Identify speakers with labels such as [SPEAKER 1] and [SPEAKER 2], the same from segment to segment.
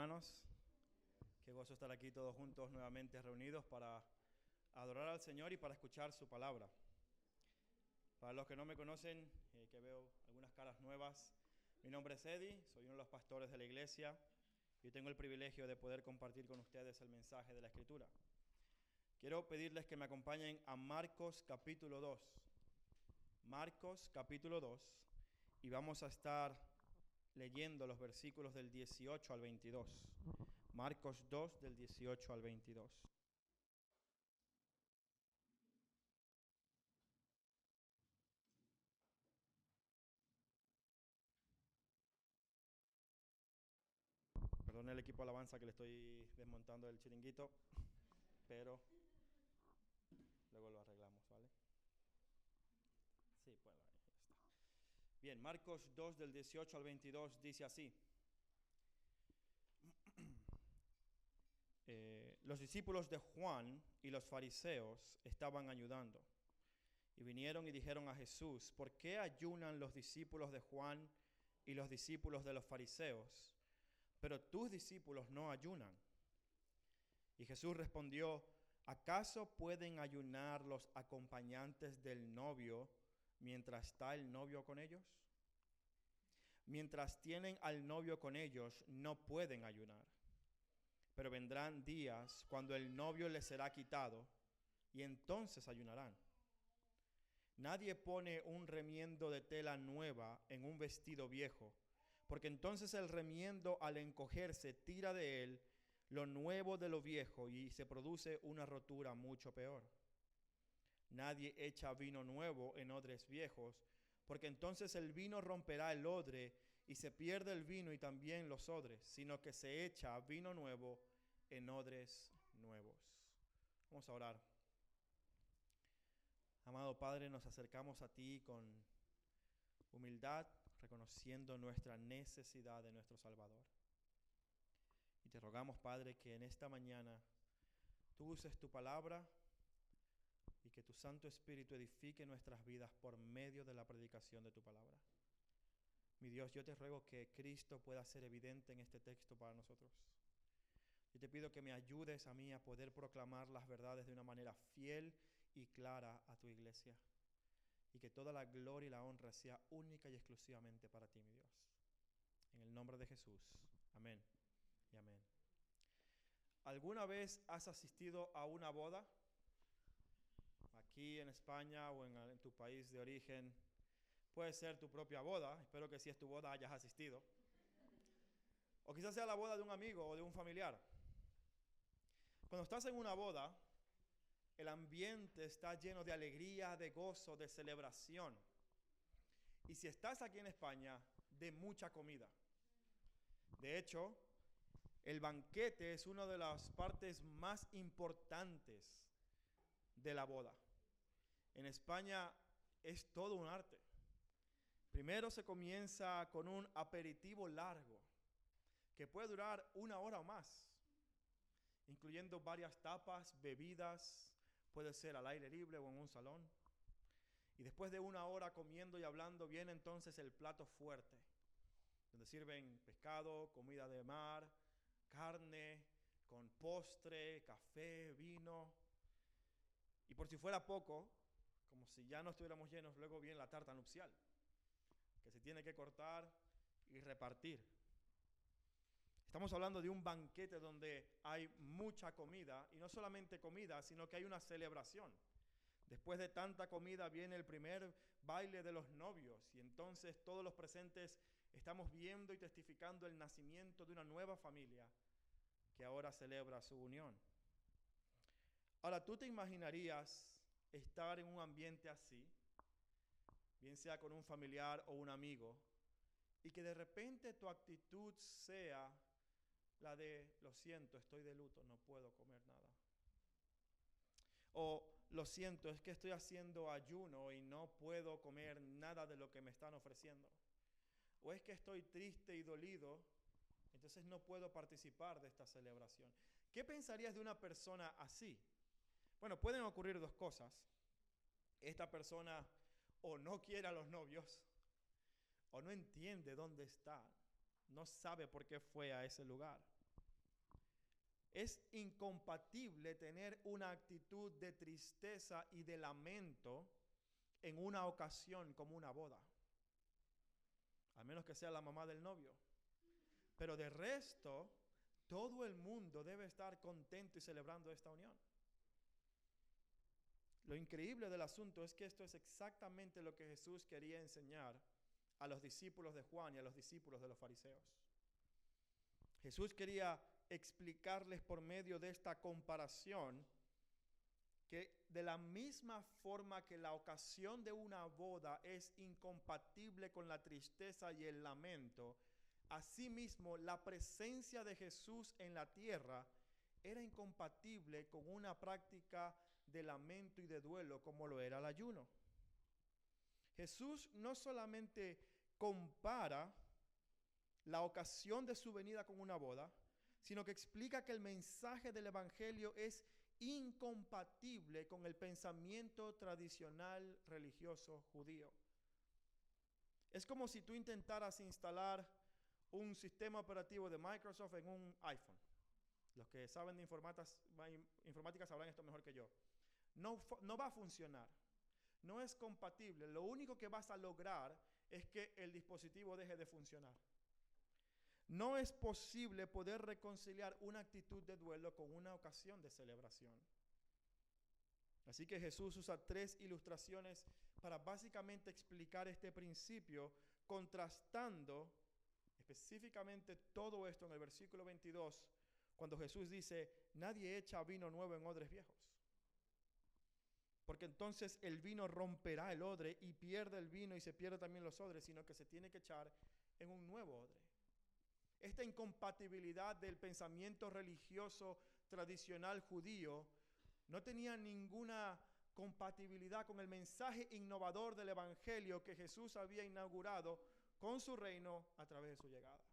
[SPEAKER 1] hermanos? Qué gozo estar aquí todos juntos nuevamente reunidos para adorar al Señor y para escuchar su palabra. Para los que no me conocen, que veo algunas caras nuevas, mi nombre es Eddie, soy uno de los pastores de la iglesia y tengo el privilegio de poder compartir con ustedes el mensaje de la Escritura. Quiero pedirles que me acompañen a Marcos capítulo 2. Marcos capítulo 2, y vamos a estar leyendo los versículos del 18 al 22. Marcos 2, del 18 al 22. Perdón el equipo de alabanza que le estoy desmontando el chiringuito, pero luego lo arreglamos, ¿vale? Sí, pues ahí está. Bien, Marcos 2, del 18 al 22 dice así. Los discípulos de Juan y los fariseos estaban ayunando y vinieron y dijeron a Jesús: ¿por qué ayunan los discípulos de Juan y los discípulos de los fariseos, pero tus discípulos no ayunan? Y Jesús respondió: ¿acaso pueden ayunar los acompañantes del novio mientras está el novio con ellos? Mientras tienen al novio con ellos, no pueden ayunar. Pero vendrán días cuando el novio les será quitado, y entonces ayunarán. Nadie pone un remiendo de tela nueva en un vestido viejo, porque entonces el remiendo, al encogerse, tira de él lo nuevo de lo viejo y se produce una rotura mucho peor. Nadie echa vino nuevo en odres viejos, porque entonces el vino romperá el odre y se pierde el vino y también los odres, sino que se echa vino nuevo en odres nuevos. Vamos a orar. Amado Padre, nos acercamos a ti con humildad, reconociendo nuestra necesidad de nuestro Salvador. Y te rogamos, Padre, que en esta mañana tú uses tu palabra y que tu Santo Espíritu edifique nuestras vidas por medio de la predicación de tu palabra. Mi Dios, yo te ruego que Cristo pueda ser evidente en este texto para nosotros. Yo te pido que me ayudes a mí a poder proclamar las verdades de una manera fiel y clara a tu iglesia, y que toda la gloria y la honra sea única y exclusivamente para ti, mi Dios. En el nombre de Jesús. Amén y amén. ¿Alguna vez has asistido a una boda? Aquí en España o en tu país de origen, puede ser tu propia boda. Espero que si es tu boda hayas asistido. O quizás sea la boda de un amigo o de un familiar. Cuando estás en una boda, el ambiente está lleno de alegría, de gozo, de celebración. Y si estás aquí en España, de mucha comida. De hecho, el banquete es una de las partes más importantes de la boda. En España es todo un arte. Primero se comienza con un aperitivo largo, que puede durar 1 hora o más, incluyendo varias tapas, bebidas, puede ser al aire libre o en un salón. Y después de 1 hora comiendo y hablando, viene entonces el plato fuerte, donde sirven pescado, comida de mar, carne, con postre, café, vino. Y por si fuera poco, como si ya no estuviéramos llenos, luego viene la tarta nupcial, que se tiene que cortar y repartir. Estamos hablando de un banquete donde hay mucha comida, y no solamente comida, sino que hay una celebración. Después de tanta comida viene el primer baile de los novios, y entonces todos los presentes estamos viendo y testificando el nacimiento de una nueva familia que ahora celebra su unión. Ahora, ¿tú te imaginarías estar en un ambiente así, bien sea con un familiar o un amigo, y que de repente tu actitud sea la de: lo siento, estoy de luto, no puedo comer nada? O: lo siento, es que estoy haciendo ayuno y no puedo comer nada de lo que me están ofreciendo. O es que estoy triste y dolido, entonces no puedo participar de esta celebración. ¿Qué pensarías de una persona así? Bueno, pueden ocurrir dos cosas. Esta persona o no quiere a los novios, o no entiende dónde está, no sabe por qué fue a ese lugar. Es incompatible tener una actitud de tristeza y de lamento en una ocasión como una boda. A menos que sea la mamá del novio. Pero de resto, todo el mundo debe estar contento y celebrando esta unión. Lo increíble del asunto es que esto es exactamente lo que Jesús quería enseñar a los discípulos de Juan y a los discípulos de los fariseos. Jesús quería explicarles por medio de esta comparación que de la misma forma que la ocasión de una boda es incompatible con la tristeza y el lamento, asimismo la presencia de Jesús en la tierra era incompatible con una práctica de lamento y de duelo como lo era el ayuno. Jesús no solamente compara la ocasión de su venida con una boda, sino que explica que el mensaje del Evangelio es incompatible con el pensamiento tradicional religioso judío. Es como si tú intentaras instalar un sistema operativo de Microsoft en un iPhone. Los que saben de informática sabrán esto mejor que yo. No va a funcionar. No es compatible. Lo único que vas a lograr es que el dispositivo deje de funcionar. No es posible poder reconciliar una actitud de duelo con una ocasión de celebración. Así que Jesús usa 3 ilustraciones para básicamente explicar este principio, contrastando específicamente todo esto en el versículo 22, cuando Jesús dice, nadie echa vino nuevo en odres viejos, porque entonces el vino romperá el odre y pierde el vino y se pierde también los odres, sino que se tiene que echar en un nuevo odre. Esta incompatibilidad del pensamiento religioso tradicional judío no tenía ninguna compatibilidad con el mensaje innovador del Evangelio que Jesús había inaugurado con su reino a través de su llegada.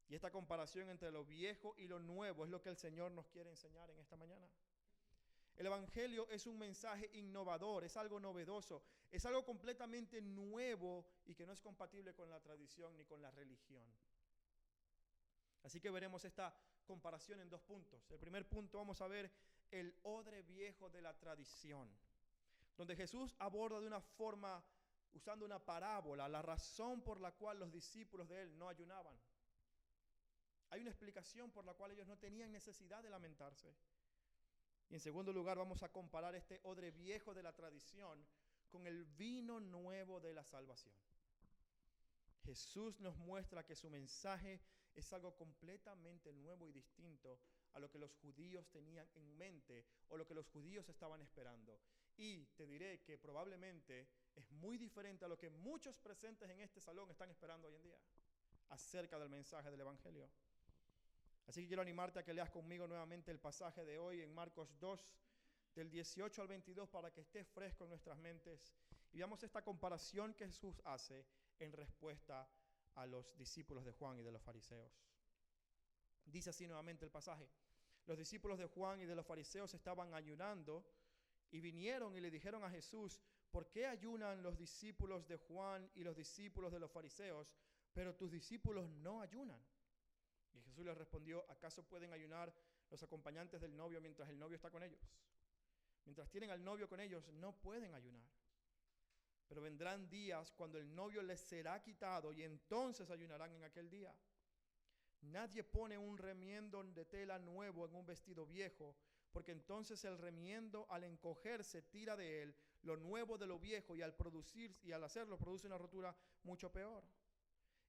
[SPEAKER 1] Y esta comparación entre lo viejo y lo nuevo es lo que el Señor nos quiere enseñar en esta mañana. El Evangelio es un mensaje innovador, es algo novedoso, es algo completamente nuevo y que no es compatible con la tradición ni con la religión. Así que veremos esta comparación en 2 puntos. El primer punto, vamos a ver el odre viejo de la tradición, donde Jesús aborda de una forma, usando una parábola, la razón por la cual los discípulos de él no ayunaban. Hay una explicación por la cual ellos no tenían necesidad de lamentarse. Y en segundo lugar, vamos a comparar este odre viejo de la tradición con el vino nuevo de la salvación. Jesús nos muestra que su mensaje es algo completamente nuevo y distinto a lo que los judíos tenían en mente o lo que los judíos estaban esperando. Y te diré que probablemente es muy diferente a lo que muchos presentes en este salón están esperando hoy en día acerca del mensaje del Evangelio. Así que quiero animarte a que leas conmigo nuevamente el pasaje de hoy en Marcos 2, del 18 al 22, para que esté fresco en nuestras mentes y veamos esta comparación que Jesús hace en respuesta a los discípulos de Juan y de los fariseos. Dice así nuevamente el pasaje: los discípulos de Juan y de los fariseos estaban ayunando y vinieron y le dijeron a Jesús, ¿por qué ayunan los discípulos de Juan y los discípulos de los fariseos, pero tus discípulos no ayunan? Y Jesús les respondió, ¿acaso pueden ayunar los acompañantes del novio mientras el novio está con ellos? Mientras tienen al novio con ellos, no pueden ayunar. Pero vendrán días cuando el novio les será quitado y entonces ayunarán en aquel día. Nadie pone un remiendo de tela nuevo en un vestido viejo, porque entonces el remiendo al encogerse tira de él lo nuevo de lo viejo y al hacerlo produce una rotura mucho peor.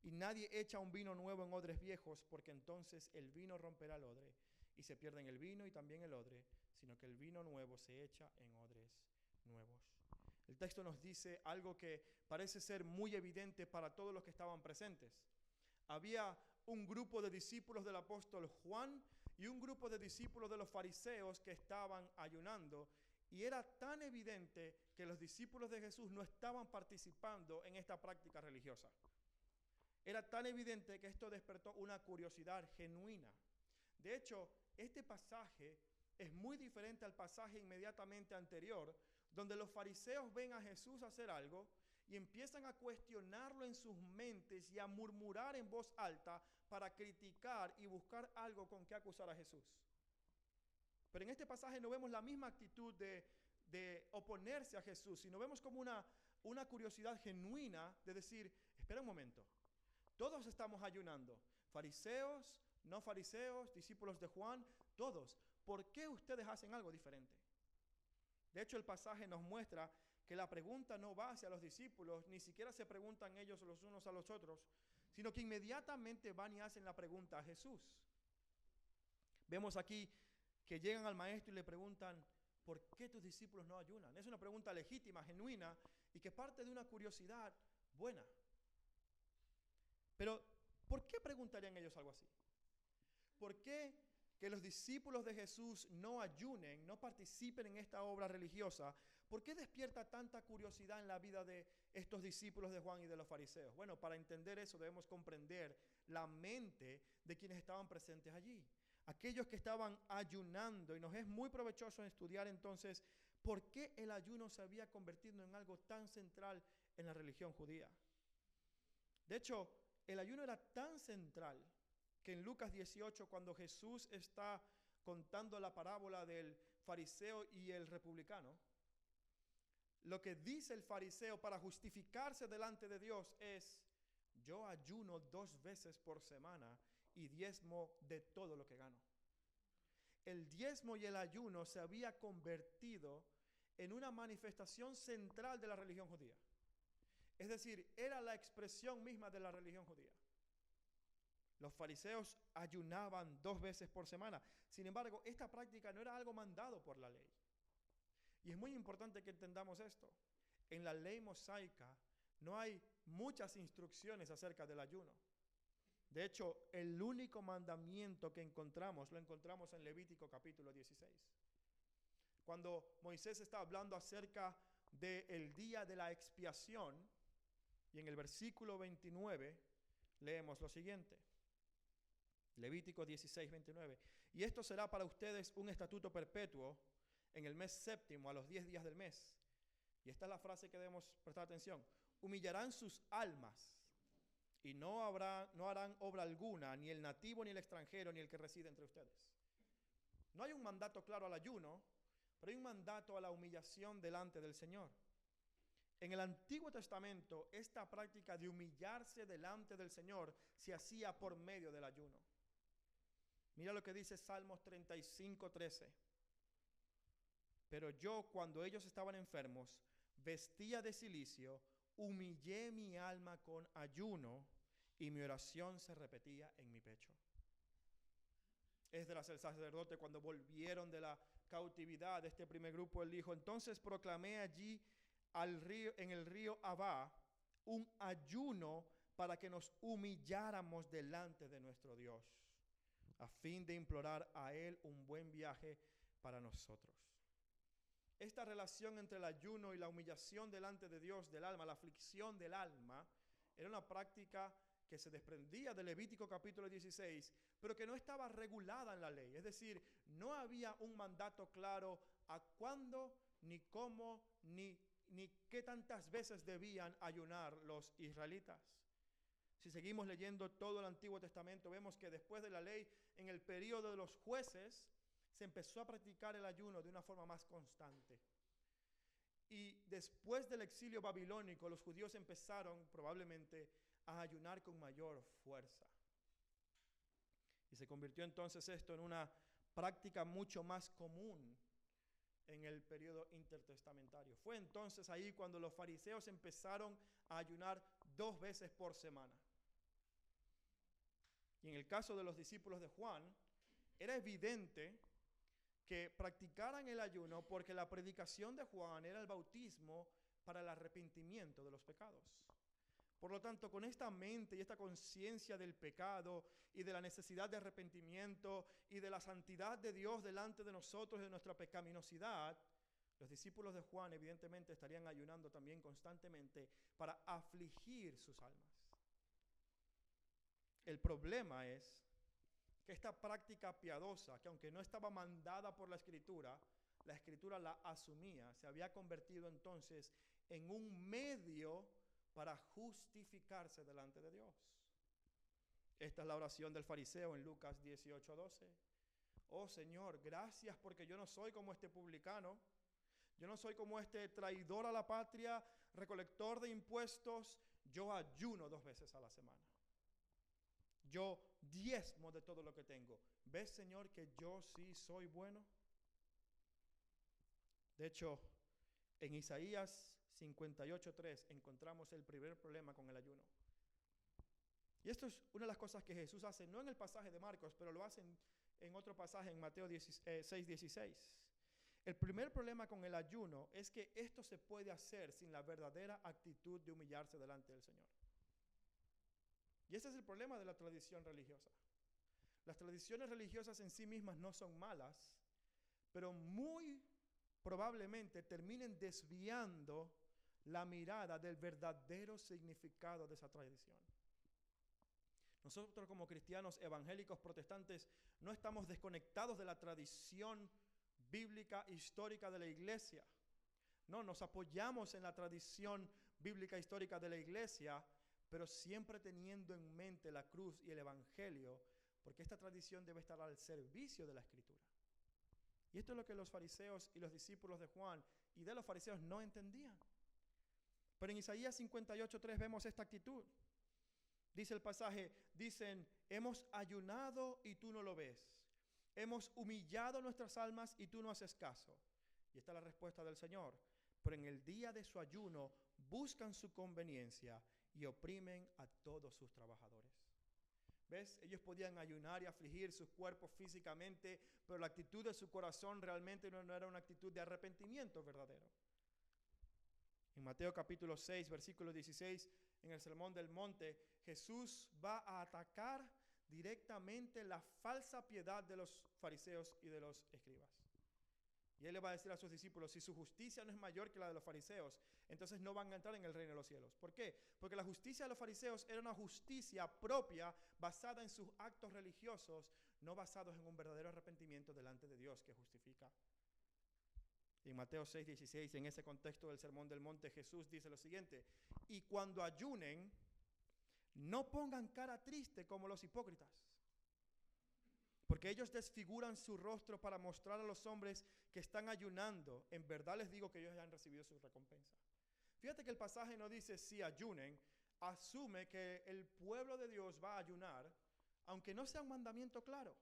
[SPEAKER 1] Y nadie echa un vino nuevo en odres viejos, porque entonces el vino romperá el odre y se pierden el vino y también el odre, sino que el vino nuevo se echa en odres nuevos. El texto nos dice algo que parece ser muy evidente para todos los que estaban presentes. Había un grupo de discípulos del apóstol Juan y un grupo de discípulos de los fariseos que estaban ayunando, y era tan evidente que los discípulos de Jesús no estaban participando en esta práctica religiosa. Era tan evidente que esto despertó una curiosidad genuina. De hecho, este pasaje es muy diferente al pasaje inmediatamente anterior, donde los fariseos ven a Jesús hacer algo y empiezan a cuestionarlo en sus mentes y a murmurar en voz alta para criticar y buscar algo con que acusar a Jesús. Pero en este pasaje no vemos la misma actitud de oponerse a Jesús, sino vemos como una curiosidad genuina de decir, espera un momento, todos estamos ayunando, fariseos, no fariseos, discípulos de Juan, todos. ¿Por qué ustedes hacen algo diferente? De hecho, el pasaje nos muestra que la pregunta no va hacia los discípulos, ni siquiera se preguntan ellos los unos a los otros, sino que inmediatamente van y hacen la pregunta a Jesús. Vemos aquí que llegan al maestro y le preguntan, ¿por qué tus discípulos no ayunan? Es una pregunta legítima, genuina, y que parte de una curiosidad buena. Pero, ¿por qué preguntarían ellos algo así? ¿Por qué que los discípulos de Jesús no ayunen, no participen en esta obra religiosa? ¿Por qué despierta tanta curiosidad en la vida de estos discípulos de Juan y de los fariseos? Bueno, para entender eso debemos comprender la mente de quienes estaban presentes allí. Aquellos que estaban ayunando, y nos es muy provechoso estudiar entonces por qué el ayuno se había convertido en algo tan central en la religión judía. De hecho, el ayuno era tan central que en Lucas 18, cuando Jesús está contando la parábola del fariseo y el republicano, lo que dice el fariseo para justificarse delante de Dios es, yo ayuno 2 veces por semana y diezmo de todo lo que gano. El diezmo y el ayuno se había convertido en una manifestación central de la religión judía. Es decir, era la expresión misma de la religión judía. Los fariseos ayunaban 2 veces por semana. Sin embargo, esta práctica no era algo mandado por la ley. Y es muy importante que entendamos esto. En la ley mosaica no hay muchas instrucciones acerca del ayuno. De hecho, el único mandamiento que encontramos, lo encontramos en Levítico capítulo 16. Cuando Moisés está hablando acerca del día de la expiación, y en el versículo 29 leemos lo siguiente. Levítico 16, 29. Y esto será para ustedes un estatuto perpetuo en el mes séptimo, a los 10 días del mes. Y esta es la frase que debemos prestar atención. Humillarán sus almas y no harán obra alguna, ni el nativo, ni el extranjero, ni el que reside entre ustedes. No hay un mandato claro al ayuno, pero hay un mandato a la humillación delante del Señor. En el Antiguo Testamento, esta práctica de humillarse delante del Señor se hacía por medio del ayuno. Mira lo que dice Salmos 35, 13. Pero yo, cuando ellos estaban enfermos, vestía de cilicio, humillé mi alma con ayuno y mi oración se repetía en mi pecho. Esdras, el sacerdote, cuando volvieron de la cautividad de este primer grupo, él dijo, entonces proclamé allí en el río Abá un ayuno para que nos humilláramos delante de nuestro Dios, a fin de implorar a Él un buen viaje para nosotros. Esta relación entre el ayuno y la humillación delante de Dios del alma, la aflicción del alma, era una práctica que se desprendía de Levítico capítulo 16, pero que no estaba regulada en la ley. Es decir, no había un mandato claro a cuándo, ni cómo, ni qué tantas veces debían ayunar los israelitas. Si seguimos leyendo todo el Antiguo Testamento, vemos que después de la ley, en el período de los jueces, se empezó a practicar el ayuno de una forma más constante. Y después del exilio babilónico, los judíos empezaron probablemente a ayunar con mayor fuerza. Y se convirtió entonces esto en una práctica mucho más común en el periodo intertestamentario. Fue entonces ahí cuando los fariseos empezaron a ayunar 2 veces por semana. Y en el caso de los discípulos de Juan, era evidente que practicaran el ayuno porque la predicación de Juan era el bautismo para el arrepentimiento de los pecados. Por lo tanto, con esta mente y esta conciencia del pecado y de la necesidad de arrepentimiento y de la santidad de Dios delante de nosotros, de nuestra pecaminosidad, los discípulos de Juan evidentemente estarían ayunando también constantemente para afligir sus almas. El problema es que esta práctica piadosa, que aunque no estaba mandada por la Escritura la asumía, se había convertido entonces en un medio para justificarse delante de Dios. Esta es la oración del fariseo en Lucas 18:12. Oh Señor, gracias porque yo no soy como este publicano. Yo no soy como este traidor a la patria, recolector de impuestos. Yo ayuno 2 veces a la semana. Yo diezmo de todo lo que tengo. ¿Ves, Señor, que yo sí soy bueno? De hecho, en Isaías 58:3 encontramos el primer problema con el ayuno. Y esto es una de las cosas que Jesús hace, no en el pasaje de Marcos, pero lo hace en otro pasaje en Mateo 6:16. El primer problema con el ayuno es que esto se puede hacer sin la verdadera actitud de humillarse delante del Señor. Y ese es el problema de la tradición religiosa. Las tradiciones religiosas en sí mismas no son malas, pero muy probablemente terminen desviando la mirada del verdadero significado de esa tradición. Nosotros como cristianos evangélicos protestantes no estamos desconectados de la tradición bíblica histórica de la iglesia. No, nos apoyamos en la tradición bíblica histórica de la iglesia, pero siempre teniendo en mente la cruz y el evangelio, porque esta tradición debe estar al servicio de la escritura. Y esto es lo que los fariseos y los discípulos de Juan y de los fariseos no entendían. Pero en Isaías 58:3 vemos esta actitud. Dice el pasaje, dicen, hemos ayunado y tú no lo ves. Hemos humillado nuestras almas y tú no haces caso. Y esta es la respuesta del Señor. Pero en el día de su ayuno buscan su conveniencia y oprimen a todos sus trabajadores. ¿Ves? Ellos podían ayunar y afligir sus cuerpos físicamente, pero la actitud de su corazón realmente no era una actitud de arrepentimiento verdadero. En Mateo capítulo 6, versículo 16, en el Sermón del Monte, Jesús va a atacar directamente la falsa piedad de los fariseos y de los escribas. Y él le va a decir a sus discípulos, si su justicia no es mayor que la de los fariseos, entonces no van a entrar en el reino de los cielos. ¿Por qué? Porque la justicia de los fariseos era una justicia propia basada en sus actos religiosos, no basados en un verdadero arrepentimiento delante de Dios que justifica. En Mateo 6:16, en ese contexto del Sermón del Monte, Jesús dice lo siguiente, y cuando ayunen, no pongan cara triste como los hipócritas, porque ellos desfiguran su rostro para mostrar a los hombres que están ayunando. En verdad les digo que ellos ya han recibido su recompensa. Fíjate que el pasaje no dice si ayunen, asume que el pueblo de Dios va a ayunar, aunque no sea un mandamiento claro.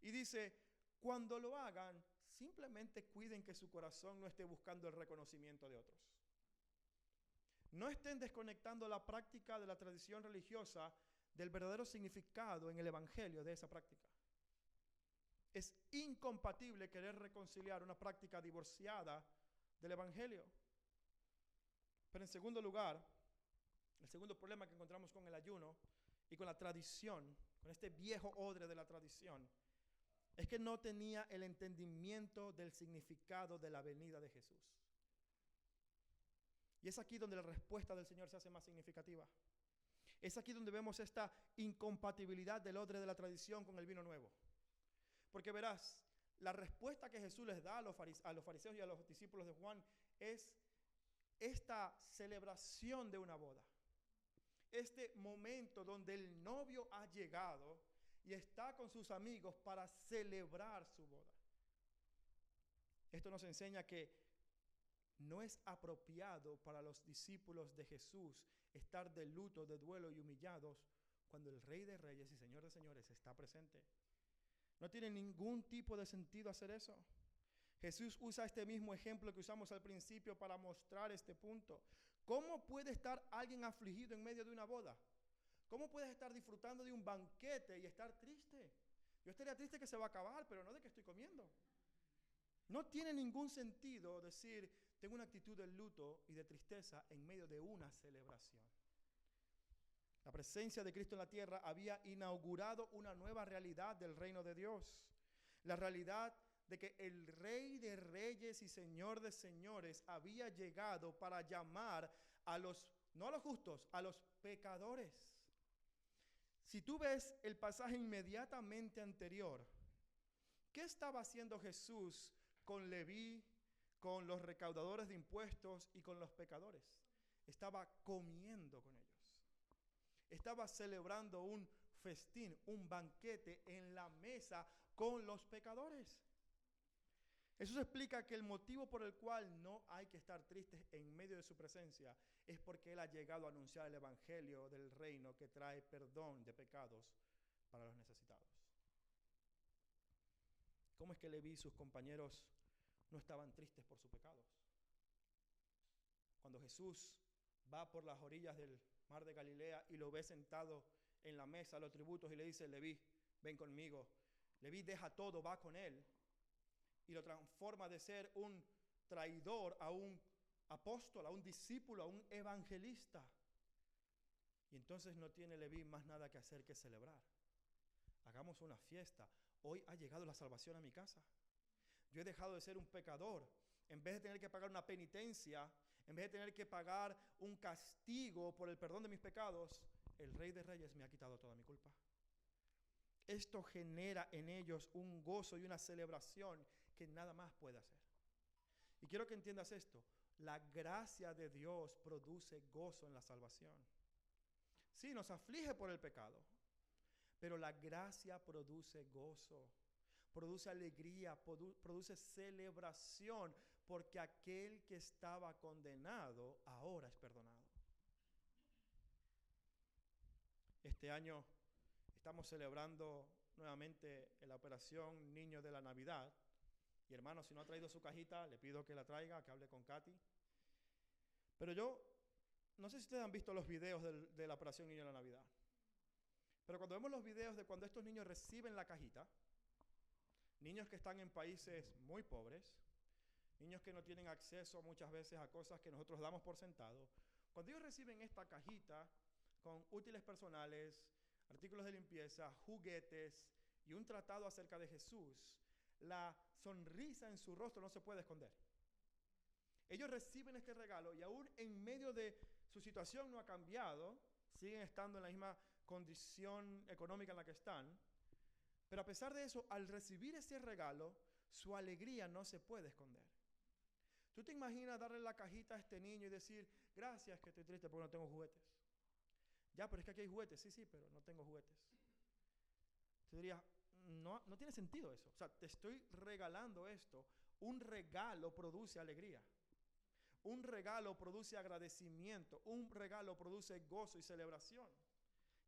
[SPEAKER 1] Y dice, cuando lo hagan, simplemente cuiden que su corazón no esté buscando el reconocimiento de otros. No estén desconectando la práctica de la tradición religiosa del verdadero significado en el evangelio de esa práctica. Es incompatible querer reconciliar una práctica divorciada del evangelio. Pero en segundo lugar, el segundo problema que encontramos con el ayuno y con la tradición, con este viejo odre de la tradición, es que no tenía el entendimiento del significado de la venida de Jesús. Y es aquí donde la respuesta del Señor se hace más significativa. Es aquí donde vemos esta incompatibilidad del odre de la tradición con el vino nuevo. Porque verás, la respuesta que Jesús les da a los fariseos y a los discípulos de Juan es esta celebración de una boda. Este momento donde el novio ha llegado y está con sus amigos para celebrar su boda. Esto nos enseña que no es apropiado para los discípulos de Jesús estar de luto, de duelo y humillados cuando el Rey de Reyes y Señor de Señores está presente. No tiene ningún tipo de sentido hacer eso. Jesús usa este mismo ejemplo que usamos al principio para mostrar este punto. ¿Cómo puede estar alguien afligido en medio de una boda? ¿Cómo puedes estar disfrutando de un banquete y estar triste? Yo estaría triste que se va a acabar, pero no de que estoy comiendo. No tiene ningún sentido decir, tengo una actitud de luto y de tristeza en medio de una celebración. La presencia de Cristo en la tierra había inaugurado una nueva realidad del reino de Dios. La realidad de que el Rey de Reyes y Señor de Señores había llegado para llamar a los, no a los justos, a los pecadores. Si tú ves el pasaje inmediatamente anterior, ¿qué estaba haciendo Jesús con Leví, con los recaudadores de impuestos y con los pecadores? estaba comiendo con ellos. Estaba celebrando un festín, un banquete en la mesa con los pecadores. Eso explica que el motivo por el cual no hay que estar tristes en medio de su presencia es porque Él ha llegado a anunciar el evangelio del reino que trae perdón de pecados para los necesitados. ¿Cómo es que Leví y sus compañeros no estaban tristes por sus pecados? Cuando Jesús va por las orillas del mar de Galilea y lo ve sentado en la mesa a los tributos y le dice: Leví, ven conmigo. Leví deja todo, va con él y lo transforma de ser un traidor a un apóstol, a un discípulo, a un evangelista. Y entonces no tiene Leví más nada que hacer que celebrar. Hagamos una fiesta. Hoy ha llegado la salvación a mi casa. Yo he dejado de ser un pecador. En vez de tener que pagar una penitencia, en vez de tener que pagar un castigo por el perdón de mis pecados, el Rey de Reyes me ha quitado toda mi culpa. Esto genera en ellos un gozo y una celebración que nada más puede hacer. Y quiero que entiendas esto. La gracia de Dios produce gozo en la salvación. Sí, nos aflige por el pecado, pero la gracia produce gozo, produce alegría, produce celebración, porque aquel que estaba condenado ahora es perdonado. Este año estamos celebrando nuevamente la operación Niño de la Navidad. Y hermano, si no ha traído su cajita, le pido que la traiga, que hable con Katy. Pero yo, no sé si ustedes han visto los videos de la operación Niño de la Navidad. Pero cuando vemos los videos de cuando estos niños reciben la cajita, niños que están en países muy pobres, niños que no tienen acceso muchas veces a cosas que nosotros damos por sentado, cuando ellos reciben esta cajita con útiles personales, artículos de limpieza, juguetes y un tratado acerca de Jesús, la sonrisa en su rostro no se puede esconder. Ellos reciben este regalo y aún en medio de su situación no ha cambiado, siguen estando en la misma condición económica en la que están, pero a pesar de eso, al recibir ese regalo, su alegría no se puede esconder. ¿Tú te imaginas darle la cajita a este niño y decir: gracias, que estoy triste porque no tengo juguetes? Ya, pero es que aquí hay juguetes. Sí, pero no tengo juguetes. Tú dirías: no tiene sentido eso. O sea, te estoy regalando esto. Un regalo produce alegría. Un regalo produce agradecimiento. Un regalo produce gozo y celebración.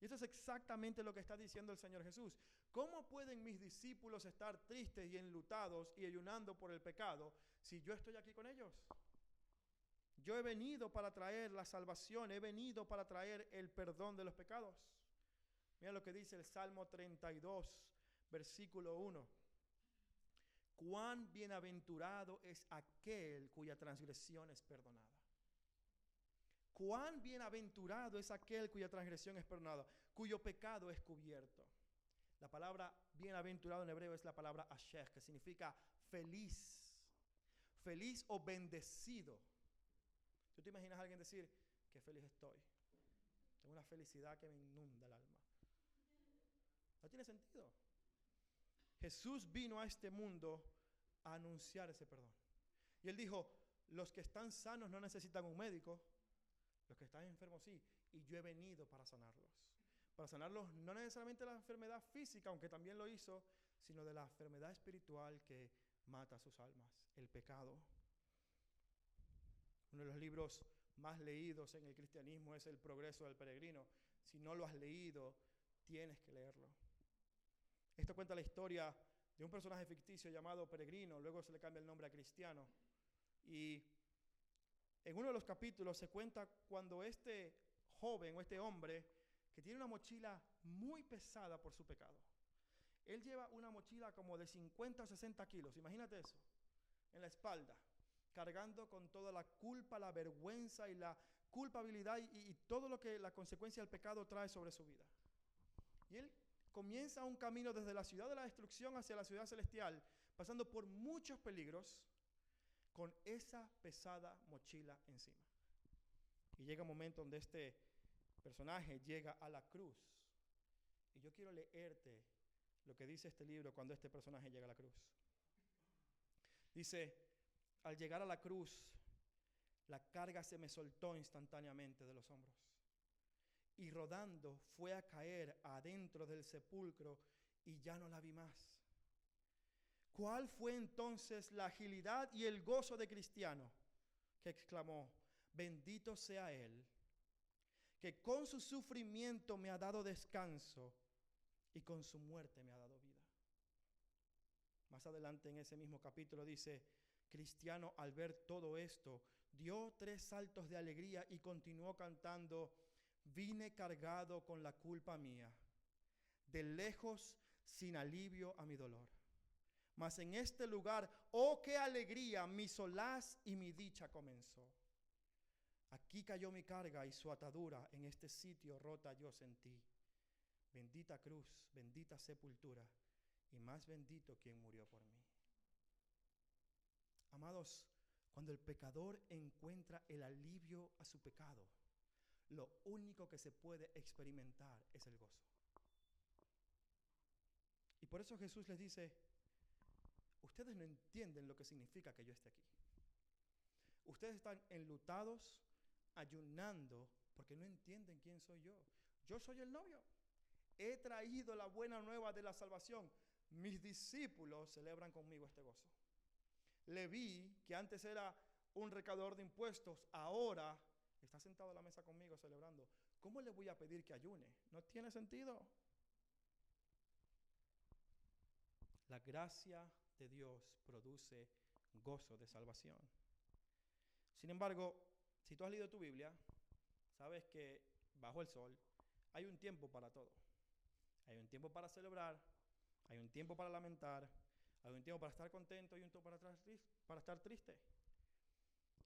[SPEAKER 1] Y eso es exactamente lo que está diciendo el Señor Jesús. ¿Cómo pueden mis discípulos estar tristes y enlutados y ayunando por el pecado si yo estoy aquí con ellos? Yo he venido para traer la salvación, he venido para traer el perdón de los pecados. Mira lo que dice el Salmo 32, versículo 1. Cuán bienaventurado es aquel cuya transgresión es perdonada. Cuán bienaventurado es aquel cuya transgresión es perdonada, cuyo pecado es cubierto. La palabra bienaventurado en hebreo es la palabra asher, que significa feliz. Feliz o bendecido. ¿Tú te imaginas a alguien decir: qué feliz estoy? Tengo una felicidad que me inunda el alma. No tiene sentido. Jesús vino a este mundo a anunciar ese perdón. Y Él dijo: los que están sanos no necesitan un médico, los que están enfermos sí, y yo he venido para sanarlos. Para sanarlos no necesariamente de la enfermedad física, aunque también lo hizo, sino de la enfermedad espiritual que mata a sus almas, el pecado. Uno de los libros más leídos en el cristianismo es El Progreso del Peregrino. Si no lo has leído, tienes que leerlo. Esto cuenta la historia de un personaje ficticio llamado Peregrino, luego se le cambia el nombre a Cristiano. Y en uno de los capítulos se cuenta cuando este joven o este hombre, que tiene una mochila muy pesada por su pecado, él lleva una mochila como de 50 o 60 kilos, imagínate eso, en la espalda, cargando con toda la culpa, la vergüenza y la culpabilidad y todo lo que la consecuencia del pecado trae sobre su vida. Y él comienza un camino desde la ciudad de la destrucción hacia la ciudad celestial, pasando por muchos peligros, con esa pesada mochila encima. Y llega un momento donde este personaje llega a la cruz. Y yo quiero leerte lo que dice este libro cuando este personaje llega a la cruz. Dice: al llegar a la cruz, la carga se me soltó instantáneamente de los hombros. Y rodando fue a caer adentro del sepulcro y ya no la vi más. ¿Cuál fue entonces la agilidad y el gozo de Cristiano? Que exclamó: bendito sea Él, que con su sufrimiento me ha dado descanso y con su muerte me ha dado vida. Más adelante en ese mismo capítulo dice: Cristiano, al ver todo esto, dio 3 saltos de alegría y continuó cantando: vine cargado con la culpa mía, de lejos sin alivio a mi dolor. Mas en este lugar, oh qué alegría, mi solaz y mi dicha comenzó. Aquí cayó mi carga y su atadura, en este sitio rota yo sentí. Bendita cruz, bendita sepultura, y más bendito quien murió por mí. Amados, cuando el pecador encuentra el alivio a su pecado, lo único que se puede experimentar es el gozo. Y por eso Jesús les dice: ustedes no entienden lo que significa que yo esté aquí. Ustedes están enlutados, ayunando, porque no entienden quién soy yo. Yo soy el novio. He traído la buena nueva de la salvación. Mis discípulos celebran conmigo este gozo. Leví, que antes era un recaudador de impuestos, ahora está sentado a la mesa conmigo celebrando. ¿Cómo le voy a pedir que ayune? No tiene sentido. La gracia de Dios produce gozo de salvación. Sin embargo, si tú has leído tu Biblia, sabes que bajo el sol hay un tiempo para todo. Hay un tiempo para celebrar, hay un tiempo para lamentar, hay un tiempo para estar contento y un tiempo para estar triste.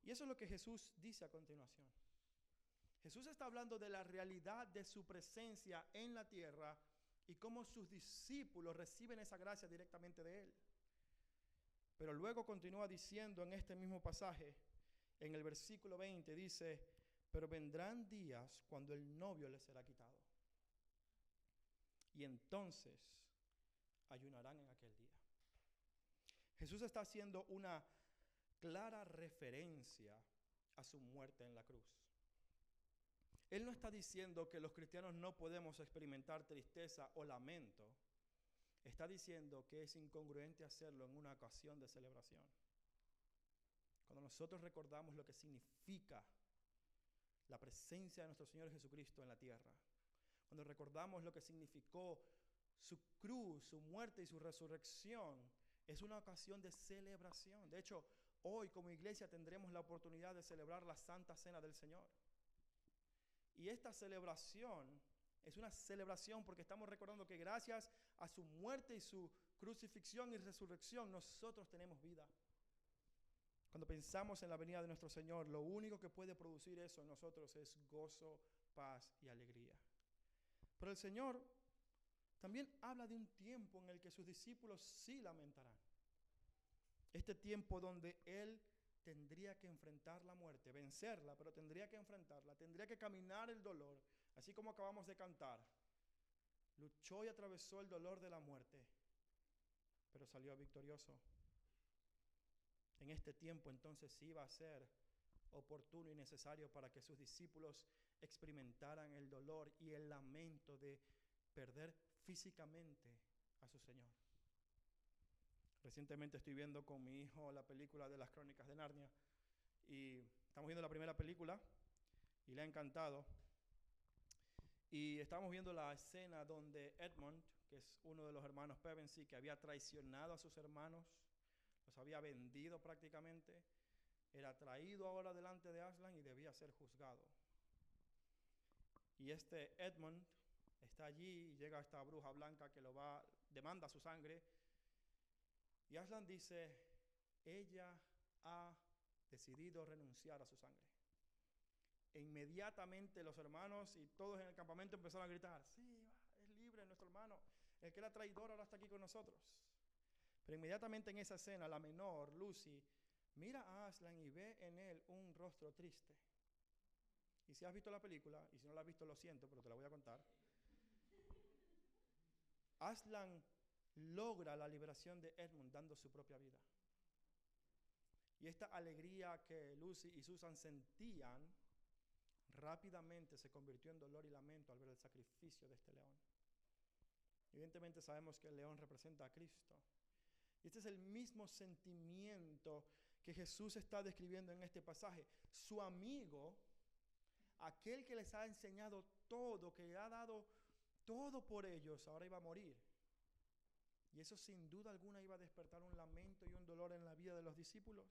[SPEAKER 1] Y eso es lo que Jesús dice a continuación. Jesús está hablando de la realidad de su presencia en la tierra y cómo sus discípulos reciben esa gracia directamente de Él. Pero luego continúa diciendo en este mismo pasaje, en el versículo 20, dice: pero vendrán días cuando el novio les será quitado. Y entonces ayunarán en aquel día. Jesús está haciendo una clara referencia a su muerte en la cruz. Él no está diciendo que los cristianos no podemos experimentar tristeza o lamento. Está diciendo que es incongruente hacerlo en una ocasión de celebración. Cuando nosotros recordamos lo que significa la presencia de nuestro Señor Jesucristo en la tierra, cuando recordamos lo que significó su cruz, su muerte y su resurrección, es una ocasión de celebración. De hecho, hoy como iglesia tendremos la oportunidad de celebrar la Santa Cena del Señor. Y esta celebración es una celebración porque estamos recordando que gracias a su muerte y su crucifixión y resurrección, nosotros tenemos vida. Cuando pensamos en la venida de nuestro Señor, lo único que puede producir eso en nosotros es gozo, paz y alegría. Pero el Señor también habla de un tiempo en el que sus discípulos sí lamentarán. Este tiempo donde Él tendría que enfrentar la muerte, vencerla, pero tendría que enfrentarla, tendría que caminar el dolor, así como acabamos de cantar. Luchó y atravesó el dolor de la muerte, pero salió victorioso. En este tiempo entonces sí iba a ser oportuno y necesario para que sus discípulos experimentaran el dolor y el lamento de perder físicamente a su Señor. Recientemente estoy viendo con mi hijo la película de las Crónicas de Narnia y estamos viendo la primera película y le ha encantado. Y estamos viendo la escena donde Edmund, que es uno de los hermanos Pevensey, que había traicionado a sus hermanos, los había vendido prácticamente, era traído ahora delante de Aslan y debía ser juzgado. Y este Edmund está allí y llega esta bruja blanca que demanda su sangre. Y Aslan dice: ella ha decidido renunciar a su sangre. E inmediatamente los hermanos y todos en el campamento empezaron a gritar: sí, es libre nuestro hermano, el que era traidor ahora está aquí con nosotros. Pero inmediatamente en esa escena, la menor, Lucy, mira a Aslan y ve en él un rostro triste. Y si has visto la película, y si no la has visto lo siento, pero te la voy a contar. Aslan logra la liberación de Edmund dando su propia vida. Y esta alegría que Lucy y Susan sentían rápidamente se convirtió en dolor y lamento al ver el sacrificio de este león. Evidentemente sabemos que el león representa a Cristo. Y este es el mismo sentimiento que Jesús está describiendo en este pasaje. Su amigo, aquel que les ha enseñado todo, que le ha dado todo por ellos, ahora iba a morir. Y eso sin duda alguna iba a despertar un lamento y un dolor en la vida de los discípulos.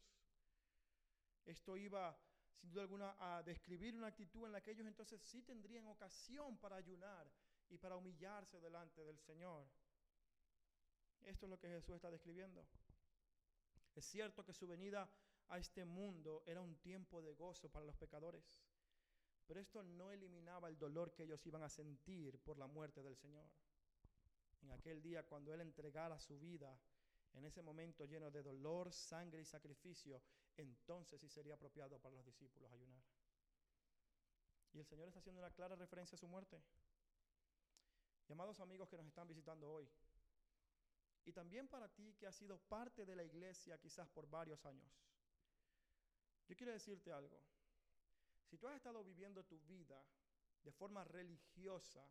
[SPEAKER 1] Esto iba sin duda alguna a describir una actitud en la que ellos entonces sí tendrían ocasión para ayunar y para humillarse delante del Señor. Esto es lo que Jesús está describiendo. Es cierto que su venida a este mundo era un tiempo de gozo para los pecadores, pero esto no eliminaba el dolor que ellos iban a sentir por la muerte del Señor. En aquel día, cuando Él entregara su vida, en ese momento lleno de dolor, sangre y sacrificio, entonces sí sería apropiado para los discípulos ayunar. Y el Señor está haciendo una clara referencia a su muerte. Y amados amigos que nos están visitando hoy, y también para ti que has sido parte de la iglesia quizás por varios años, yo quiero decirte algo. Si tú has estado viviendo tu vida de forma religiosa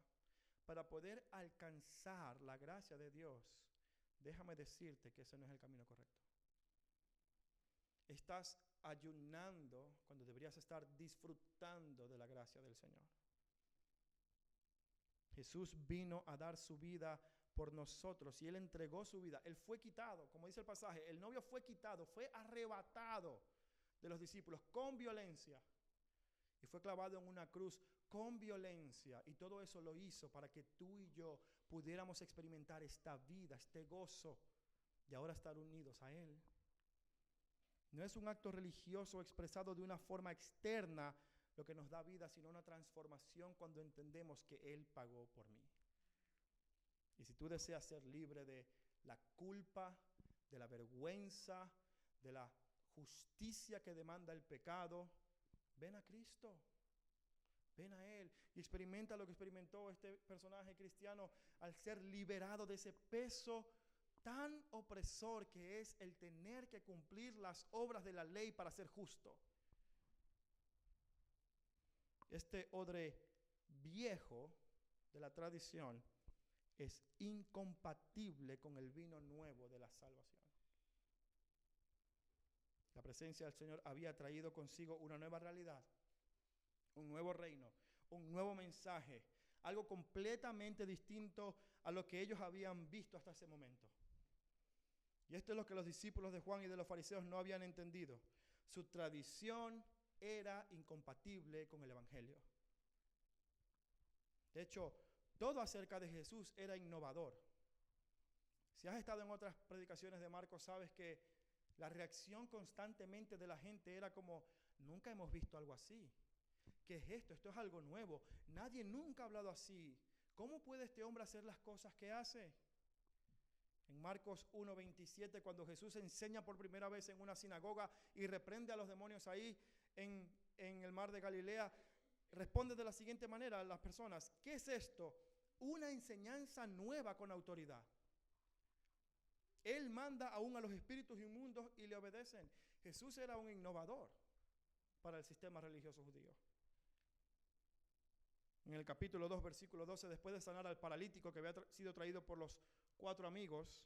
[SPEAKER 1] para poder alcanzar la gracia de Dios, déjame decirte que ese no es el camino correcto. Estás ayunando cuando deberías estar disfrutando de la gracia del Señor. Jesús vino a dar su vida por nosotros y Él entregó su vida. Él fue quitado, como dice el pasaje, el novio fue quitado, fue arrebatado de los discípulos con violencia y fue clavado en una cruz con violencia, y todo eso lo hizo para que tú y yo pudiéramos experimentar esta vida, este gozo de ahora estar unidos a Él. No es un acto religioso expresado de una forma externa lo que nos da vida, sino una transformación cuando entendemos que Él pagó por mí. Y si tú deseas ser libre de la culpa, de la vergüenza, de la justicia que demanda el pecado, ven a Cristo. Ven a Él y experimenta lo que experimentó este personaje cristiano al ser liberado de ese peso tan opresor que es el tener que cumplir las obras de la ley para ser justo. Este odre viejo de la tradición es incompatible con el vino nuevo de la salvación. La presencia del Señor había traído consigo una nueva realidad, un nuevo reino, un nuevo mensaje, algo completamente distinto a lo que ellos habían visto hasta ese momento. Y esto es lo que los discípulos de Juan y de los fariseos no habían entendido. Su tradición era incompatible con el Evangelio. De hecho, todo acerca de Jesús era innovador. Si has estado en otras predicaciones de Marcos, sabes que la reacción constantemente de la gente era como, nunca hemos visto algo así. ¿Qué es esto? Esto es algo nuevo. Nadie nunca ha hablado así. ¿Cómo puede este hombre hacer las cosas que hace? En Marcos 1:27, cuando Jesús enseña por primera vez en una sinagoga y reprende a los demonios ahí en el mar de Galilea, responde de la siguiente manera a las personas: ¿qué es esto? Una enseñanza nueva con autoridad. Él manda aún a los espíritus inmundos y le obedecen. Jesús era un innovador para el sistema religioso judío. En el capítulo 2, versículo 12, después de sanar al paralítico que había sido traído por los 4 amigos,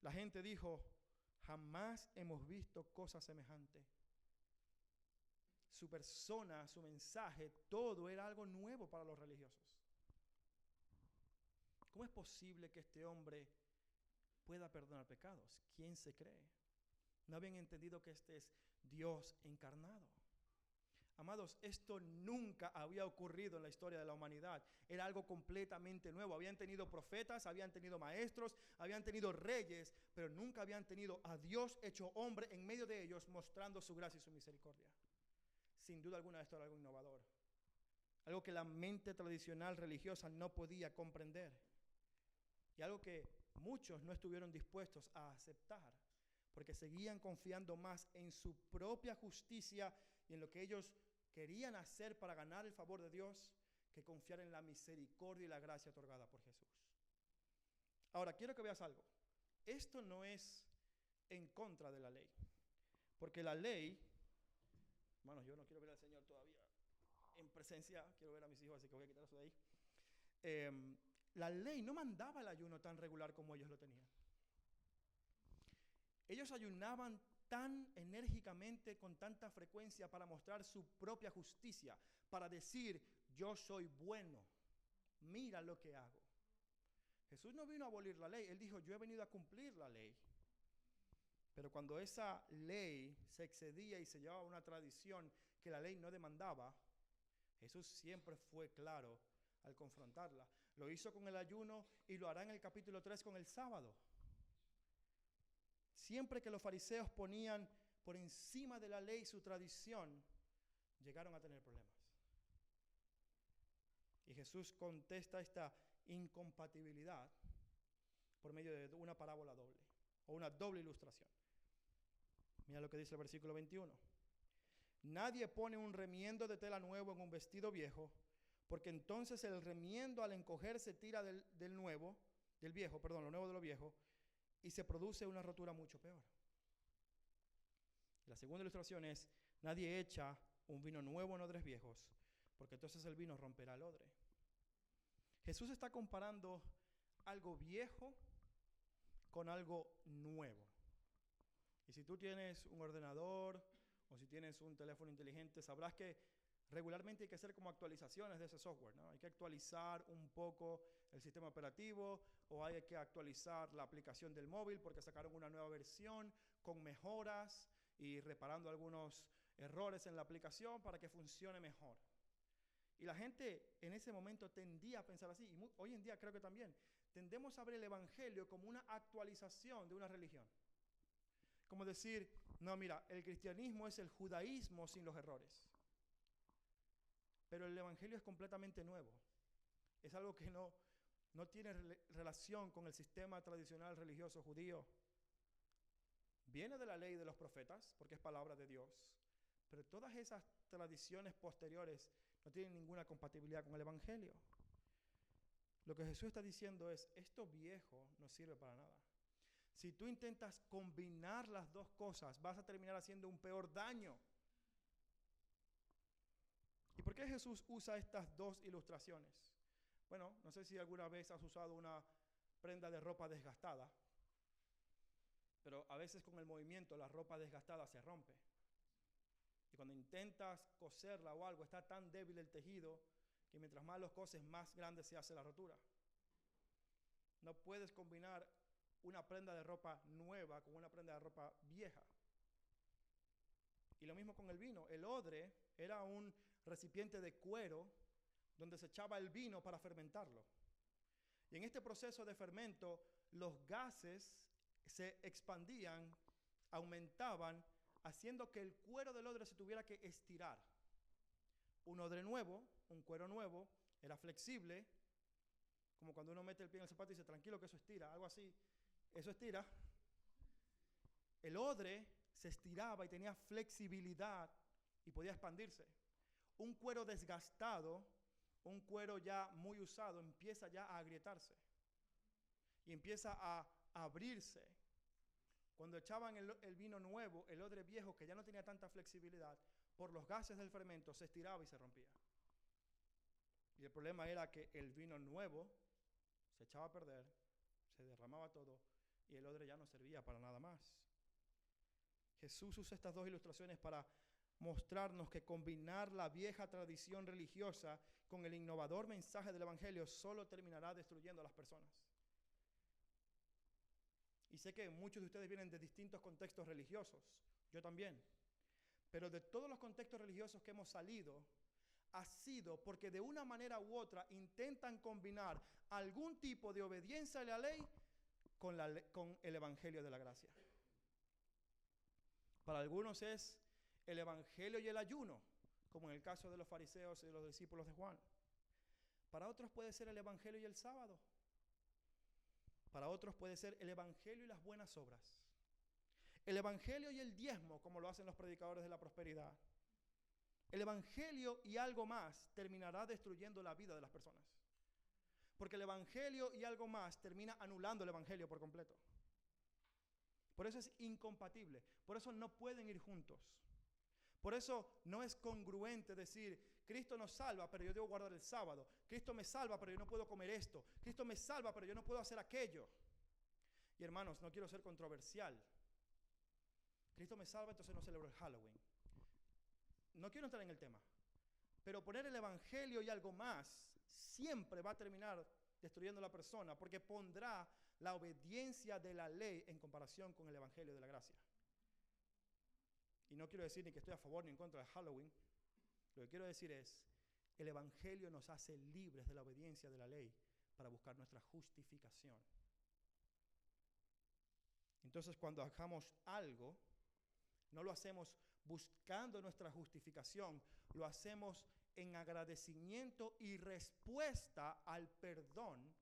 [SPEAKER 1] la gente dijo: jamás hemos visto cosa semejante. Su persona, su mensaje, todo era algo nuevo para los religiosos. ¿Cómo es posible que este hombre pueda perdonar pecados? ¿Quién se cree? No habían entendido que este es Dios encarnado. Amados, esto nunca había ocurrido en la historia de la humanidad. Era algo completamente nuevo. Habían tenido profetas, habían tenido maestros, habían tenido reyes, pero nunca habían tenido a Dios hecho hombre en medio de ellos, mostrando su gracia y su misericordia. Sin duda alguna, esto era algo innovador. Algo que la mente tradicional religiosa no podía comprender. Y algo que muchos no estuvieron dispuestos a aceptar, porque seguían confiando más en su propia justicia y en lo que ellos querían hacer para ganar el favor de Dios, que confiar en la misericordia y la gracia otorgada por Jesús. Ahora, quiero que veas algo. Esto no es en contra de la ley, Porque la ley, hermanos, yo no quiero ver al Señor todavía en presencia, quiero ver a mis hijos, así que voy a quitar eso de ahí. La ley no mandaba el ayuno tan regular como ellos lo tenían. Ellos ayunaban tan enérgicamente, con tanta frecuencia, para mostrar su propia justicia, para decir, yo soy bueno, mira lo que hago. Jesús no vino a abolir la ley, Él dijo, yo he venido a cumplir la ley. Pero cuando esa ley se excedía y se llevaba a una tradición que la ley no demandaba, Jesús siempre fue claro al confrontarla. Lo hizo con el ayuno y lo hará en el capítulo 3 con el sábado. Siempre que los fariseos ponían por encima de la ley su tradición, llegaron a tener problemas. Y Jesús contesta esta incompatibilidad por medio de una parábola doble o una doble ilustración. Mira lo que dice el versículo 21. Nadie pone un remiendo de tela nuevo en un vestido viejo, porque entonces el remiendo al encogerse tira lo nuevo de lo viejo, y se produce una rotura mucho peor. La segunda ilustración es, nadie echa un vino nuevo en odres viejos, porque entonces el vino romperá el odre. Jesús está comparando algo viejo con algo nuevo. Y si tú tienes un ordenador o si tienes un teléfono inteligente, sabrás que regularmente hay que hacer como actualizaciones de ese software, ¿no? Hay que actualizar un poco el sistema operativo o hay que actualizar la aplicación del móvil porque sacaron una nueva versión con mejoras y reparando algunos errores en la aplicación para que funcione mejor. Y la gente en ese momento tendía a pensar así, y hoy en día creo que también, tendemos a ver el evangelio como una actualización de una religión. Como decir, no, mira, el cristianismo es el judaísmo sin los errores. Pero el evangelio es completamente nuevo. Es algo que no tiene relación con el sistema tradicional religioso judío. Viene de la ley de los profetas, porque es palabra de Dios. Pero todas esas tradiciones posteriores no tienen ninguna compatibilidad con el evangelio. Lo que Jesús está diciendo es, esto viejo no sirve para nada. Si tú intentas combinar las dos cosas, vas a terminar haciendo un peor daño. ¿Y por qué Jesús usa estas dos ilustraciones? Bueno, no sé si alguna vez has usado una prenda de ropa desgastada, pero a veces con el movimiento la ropa desgastada se rompe. Y cuando intentas coserla o algo, está tan débil el tejido que mientras más los coses, más grande se hace la rotura. No puedes combinar una prenda de ropa nueva con una prenda de ropa vieja. Y lo mismo con el vino. El odre era un recipiente de cuero donde se echaba el vino para fermentarlo. Y en este proceso de fermento, los gases se expandían, aumentaban, haciendo que el cuero del odre se tuviera que estirar. Un odre nuevo, un cuero nuevo, era flexible, como cuando uno mete el pie en el zapato y dice, tranquilo que eso estira, algo así. Eso estira. El odre se estiraba y tenía flexibilidad y podía expandirse. Un cuero desgastado, un cuero ya muy usado, empieza ya a agrietarse y empieza a abrirse. Cuando echaban el vino nuevo, el odre viejo, que ya no tenía tanta flexibilidad, por los gases del fermento se estiraba y se rompía. Y el problema era que el vino nuevo se echaba a perder, se derramaba todo y el odre ya no servía para nada más. Jesús usa estas dos ilustraciones para mostrarnos que combinar la vieja tradición religiosa con el innovador mensaje del evangelio solo terminará destruyendo a las personas. Y sé que muchos de ustedes vienen de distintos contextos religiosos, yo también. Pero de todos los contextos religiosos que hemos salido, ha sido porque de una manera u otra intentan combinar algún tipo de obediencia a la ley con el evangelio de la gracia. Para algunos es el evangelio y el ayuno, como en el caso de los fariseos y de los discípulos de Juan. Para otros puede ser el evangelio y el sábado. Para otros puede ser el evangelio y las buenas obras. El evangelio y el diezmo, como lo hacen los predicadores de la prosperidad. El evangelio y algo más terminará destruyendo la vida de las personas. Porque el evangelio y algo más termina anulando el evangelio por completo. Por eso es incompatible. Por eso no pueden ir juntos. Por eso no es congruente decir, Cristo nos salva, pero yo debo guardar el sábado. Cristo me salva, pero yo no puedo comer esto. Cristo me salva, pero yo no puedo hacer aquello. Y hermanos, no quiero ser controversial. Cristo me salva, entonces no celebro el Halloween. No quiero entrar en el tema. Pero poner el evangelio y algo más siempre va a terminar destruyendo a la persona, porque pondrá la obediencia de la ley en comparación con el evangelio de la gracia. Y no quiero decir ni que estoy a favor ni en contra de Halloween. Lo que quiero decir es, el evangelio nos hace libres de la obediencia de la ley para buscar nuestra justificación. Entonces, cuando hagamos algo, no lo hacemos buscando nuestra justificación, lo hacemos en agradecimiento y respuesta al perdón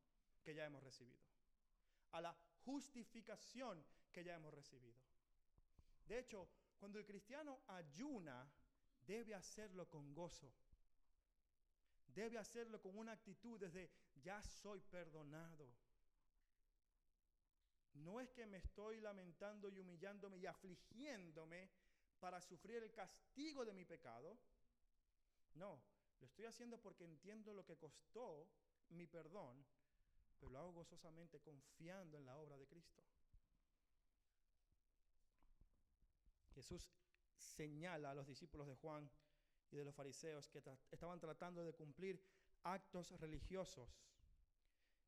[SPEAKER 1] que ya hemos recibido, a la justificación que ya hemos recibido. De hecho, cuando el cristiano ayuna, debe hacerlo con gozo. Debe hacerlo con una actitud desde ya soy perdonado. No es que me estoy lamentando y humillándome y afligiéndome para sufrir el castigo de mi pecado. No, lo estoy haciendo porque entiendo lo que costó mi perdón, pero lo hago gozosamente confiando en la obra de Cristo. Jesús señala a los discípulos de Juan y de los fariseos que estaban tratando de cumplir actos religiosos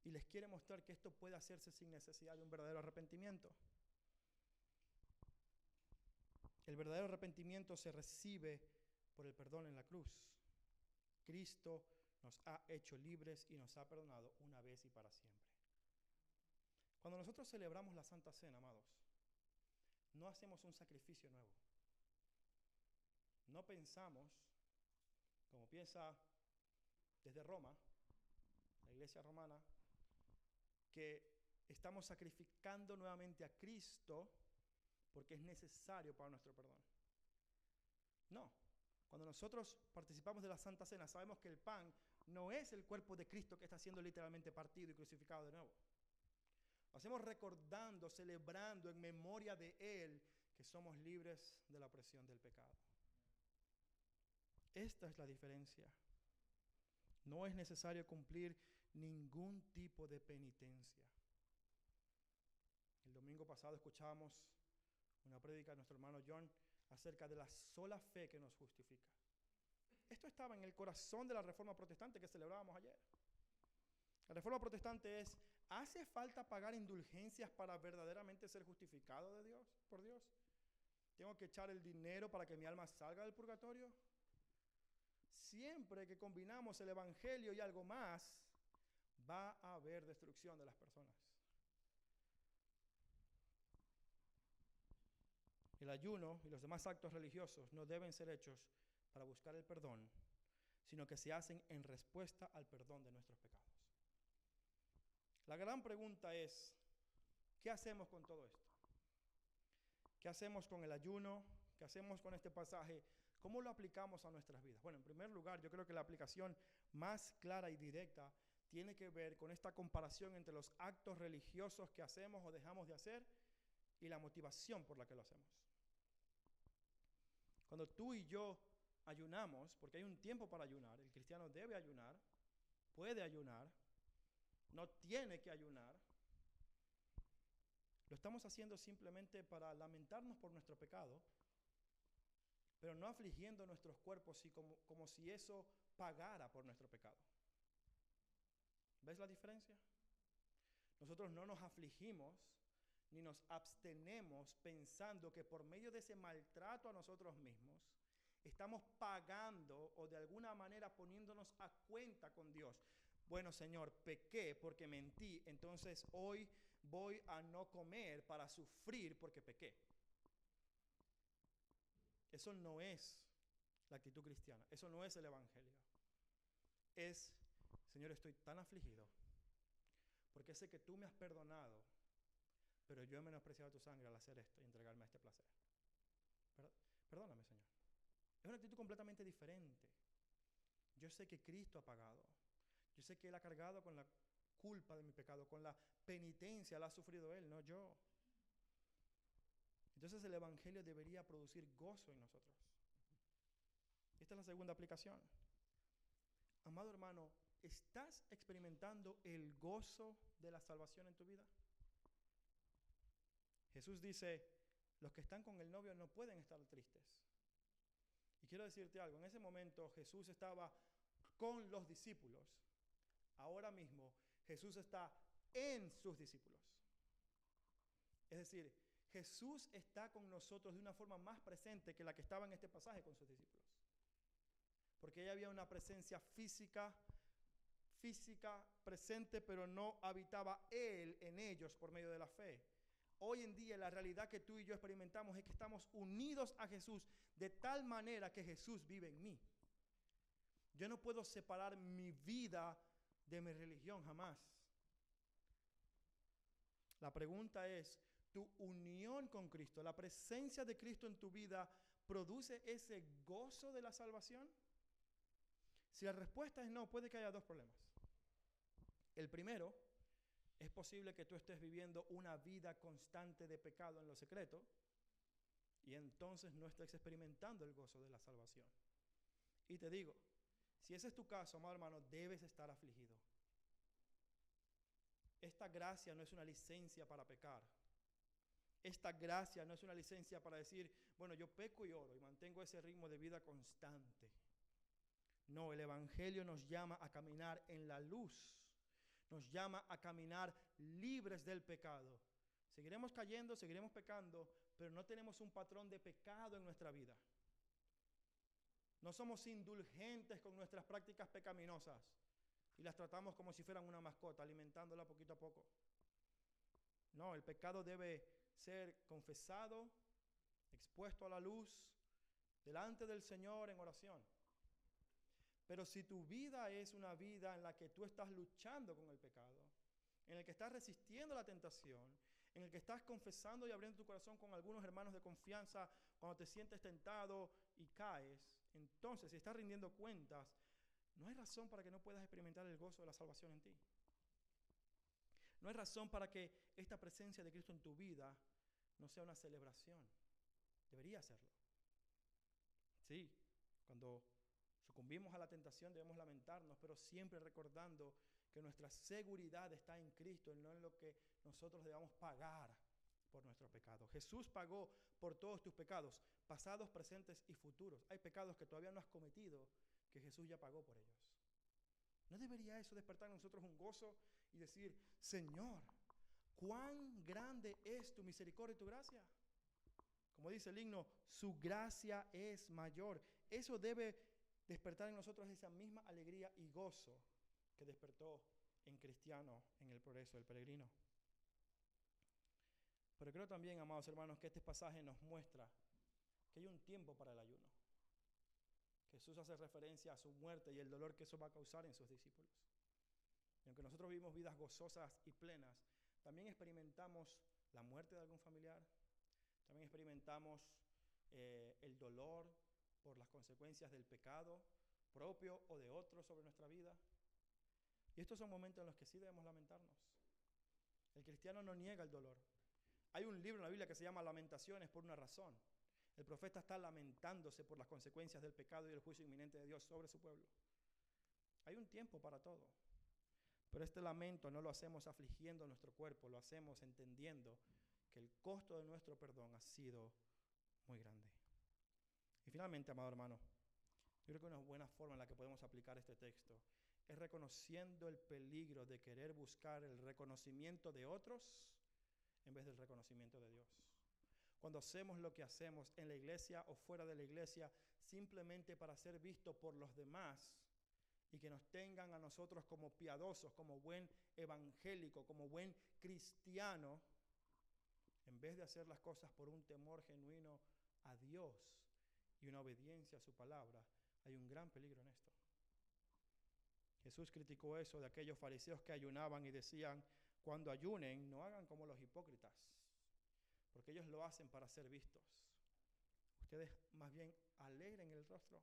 [SPEAKER 1] y les quiere mostrar que esto puede hacerse sin necesidad de un verdadero arrepentimiento. El verdadero arrepentimiento se recibe por el perdón en la cruz. Cristo nos ha hecho libres y nos ha perdonado una vez y para siempre. Cuando nosotros celebramos la Santa Cena, amados, no hacemos un sacrificio nuevo. No pensamos, como piensa desde Roma, la iglesia romana, que estamos sacrificando nuevamente a Cristo porque es necesario para nuestro perdón. No. Cuando nosotros participamos de la Santa Cena, sabemos que el pan no es el cuerpo de Cristo que está siendo literalmente partido y crucificado de nuevo. Lo hacemos recordando, celebrando en memoria de Él que somos libres de la opresión del pecado. Esta es la diferencia. No es necesario cumplir ningún tipo de penitencia. El domingo pasado escuchábamos una prédica de nuestro hermano John acerca de la sola fe que nos justifica. Esto estaba en el corazón de la Reforma Protestante que celebrábamos ayer. La Reforma Protestante es, ¿hace falta pagar indulgencias para verdaderamente ser justificado de Dios, por Dios? ¿Tengo que echar el dinero para que mi alma salga del purgatorio? Siempre que combinamos el evangelio y algo más, va a haber destrucción de las personas. El ayuno y los demás actos religiosos no deben ser hechos para buscar el perdón, sino que se hacen en respuesta al perdón de nuestros pecados. La gran pregunta es, ¿qué hacemos con todo esto? ¿Qué hacemos con el ayuno? ¿Qué hacemos con este pasaje? ¿Cómo lo aplicamos a nuestras vidas? Bueno, en primer lugar, yo creo que la aplicación más clara y directa tiene que ver con esta comparación entre los actos religiosos que hacemos o dejamos de hacer y la motivación por la que lo hacemos. Cuando tú y yo ayunamos, porque hay un tiempo para ayunar, el cristiano debe ayunar, puede ayunar, no tiene que ayunar, lo estamos haciendo simplemente para lamentarnos por nuestro pecado, pero no afligiendo nuestros cuerpos como si eso pagara por nuestro pecado. ¿Ves la diferencia? Nosotros no nos afligimos ni nos abstenemos pensando que por medio de ese maltrato a nosotros mismos estamos pagando o de alguna manera poniéndonos a cuenta con Dios. Bueno, Señor, pequé porque mentí, entonces hoy voy a no comer para sufrir porque pequé. Eso no es la actitud cristiana, eso no es el evangelio. Es, Señor, estoy tan afligido porque sé que tú me has perdonado, pero yo he menospreciado tu sangre al hacer esto y entregarme a este placer. Perdóname, Señor. Es una actitud completamente diferente. Yo sé que Cristo ha pagado. Yo sé que Él ha cargado con la culpa de mi pecado, con la penitencia, la ha sufrido Él, no yo. Entonces el Evangelio debería producir gozo en nosotros. Esta es la segunda aplicación. Amado hermano, ¿estás experimentando el gozo de la salvación en tu vida? Jesús dice, los que están con el novio no pueden estar tristes. Y quiero decirte algo, en ese momento Jesús estaba con los discípulos. Ahora mismo Jesús está en sus discípulos. Es decir, Jesús está con nosotros de una forma más presente que la que estaba en este pasaje con sus discípulos. Porque ahí había una presencia física presente, pero no habitaba Él en ellos por medio de la fe. Hoy en día la realidad que tú y yo experimentamos es que estamos unidos a Jesús de tal manera que Jesús vive en mí. Yo no puedo separar mi vida de mi religión jamás. La pregunta es, ¿tu unión con Cristo, la presencia de Cristo en tu vida, produce ese gozo de la salvación? Si la respuesta es no, puede que haya dos problemas. El primero, es posible que tú estés viviendo una vida constante de pecado en lo secreto y entonces no estés experimentando el gozo de la salvación. Y te digo, si ese es tu caso, amado hermano, debes estar afligido. Esta gracia no es una licencia para pecar. Esta gracia no es una licencia para decir, bueno, yo peco y oro y mantengo ese ritmo de vida constante. No, el Evangelio nos llama a caminar en la luz. Nos llama a caminar libres del pecado. Seguiremos cayendo, seguiremos pecando, pero no tenemos un patrón de pecado en nuestra vida. No somos indulgentes con nuestras prácticas pecaminosas y las tratamos como si fueran una mascota, alimentándola poquito a poco. No, el pecado debe ser confesado, expuesto a la luz, delante del Señor en oración. Pero si tu vida es una vida en la que tú estás luchando con el pecado, en el que estás resistiendo la tentación, en el que estás confesando y abriendo tu corazón con algunos hermanos de confianza cuando te sientes tentado y caes, entonces si estás rindiendo cuentas, no hay razón para que no puedas experimentar el gozo de la salvación en ti. No hay razón para que esta presencia de Cristo en tu vida no sea una celebración. Debería serlo. Sí, cuando sucumbimos a la tentación debemos lamentarnos, pero siempre recordando que nuestra seguridad está en Cristo y no en lo que nosotros debamos pagar por nuestro pecado. Jesús pagó por todos tus pecados, pasados, presentes y futuros. Hay pecados que todavía no has cometido, que Jesús ya pagó por ellos. ¿No debería eso despertar en nosotros un gozo y decir, Señor, cuán grande es tu misericordia y tu gracia? Como dice el himno, su gracia es mayor. Eso debe despertar en nosotros esa misma alegría y gozo que despertó en Cristiano en el progreso del peregrino. Pero creo también, amados hermanos, que este pasaje nos muestra que hay un tiempo para el ayuno. Jesús hace referencia a su muerte y el dolor que eso va a causar en sus discípulos. Y aunque nosotros vivimos vidas gozosas y plenas, también experimentamos la muerte de algún familiar, también experimentamos el dolor por las consecuencias del pecado propio o de otros sobre nuestra vida. Y estos son momentos en los que sí debemos lamentarnos. El cristiano no niega el dolor. Hay un libro en la Biblia que se llama Lamentaciones por una razón. El profeta está lamentándose por las consecuencias del pecado y el juicio inminente de Dios sobre su pueblo. Hay un tiempo para todo. Pero este lamento no lo hacemos afligiendo nuestro cuerpo, lo hacemos entendiendo que el costo de nuestro perdón ha sido muy grande. Y finalmente, amado hermano, yo creo que una buena forma en la que podemos aplicar este texto es reconociendo el peligro de querer buscar el reconocimiento de otros en vez del reconocimiento de Dios. Cuando hacemos lo que hacemos en la iglesia o fuera de la iglesia simplemente para ser visto por los demás y que nos tengan a nosotros como piadosos, como buen evangélico, como buen cristiano, en vez de hacer las cosas por un temor genuino a Dios y una obediencia a su palabra, hay un gran peligro en esto. Jesús criticó eso de aquellos fariseos que ayunaban y decían, cuando ayunen, no hagan como los hipócritas, porque ellos lo hacen para ser vistos. Ustedes más bien alegren el rostro,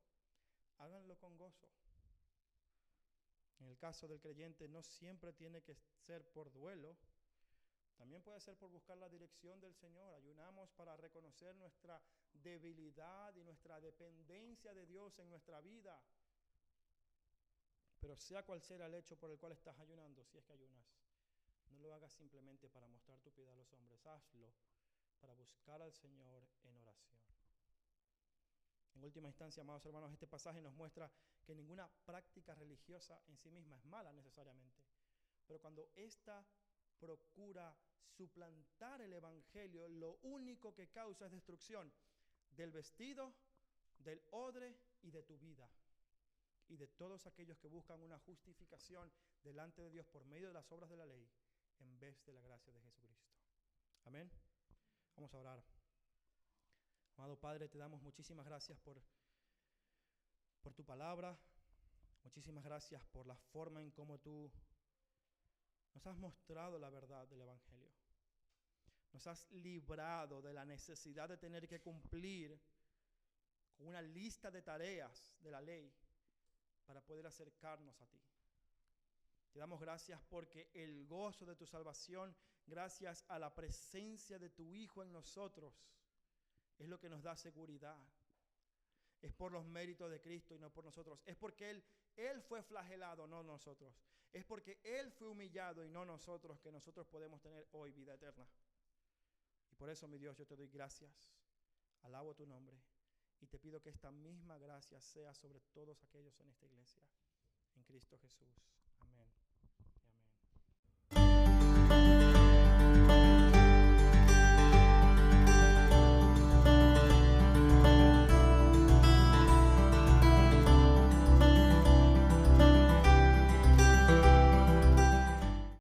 [SPEAKER 1] háganlo con gozo. En el caso del creyente no siempre tiene que ser por duelo, También puede ser por buscar la dirección del Señor. Ayunamos para reconocer nuestra debilidad y nuestra dependencia de Dios en nuestra vida. Pero sea cual sea el hecho por el cual estás ayunando, si es que ayunas, no lo hagas simplemente para mostrar tu piedad a los hombres. Hazlo para buscar al Señor en oración. En última instancia, amados hermanos, este pasaje nos muestra que ninguna práctica religiosa en sí misma es mala necesariamente. Pero cuando ésta procura suplantar el Evangelio, lo único que causa es destrucción del vestido, del odre y de tu vida. Y de todos aquellos que buscan una justificación delante de Dios por medio de las obras de la ley, en vez de la gracia de Jesucristo. Amén. Vamos a orar. Amado Padre, te damos muchísimas gracias por tu palabra. Muchísimas gracias por la forma en cómo tú nos has mostrado la verdad del Evangelio. Nos has librado de la necesidad de tener que cumplir con una lista de tareas de la ley para poder acercarnos a ti. Te damos gracias porque el gozo de tu salvación, gracias a la presencia de tu Hijo en nosotros, es lo que nos da seguridad. Es por los méritos de Cristo y no por nosotros. Es porque Él fue flagelado, no nosotros. Es porque Él fue humillado y no nosotros, que nosotros podemos tener hoy vida eterna. Y por eso, mi Dios, yo te doy gracias. Alabo tu nombre. Y te pido que esta misma gracia sea sobre todos aquellos en esta iglesia. En Cristo Jesús.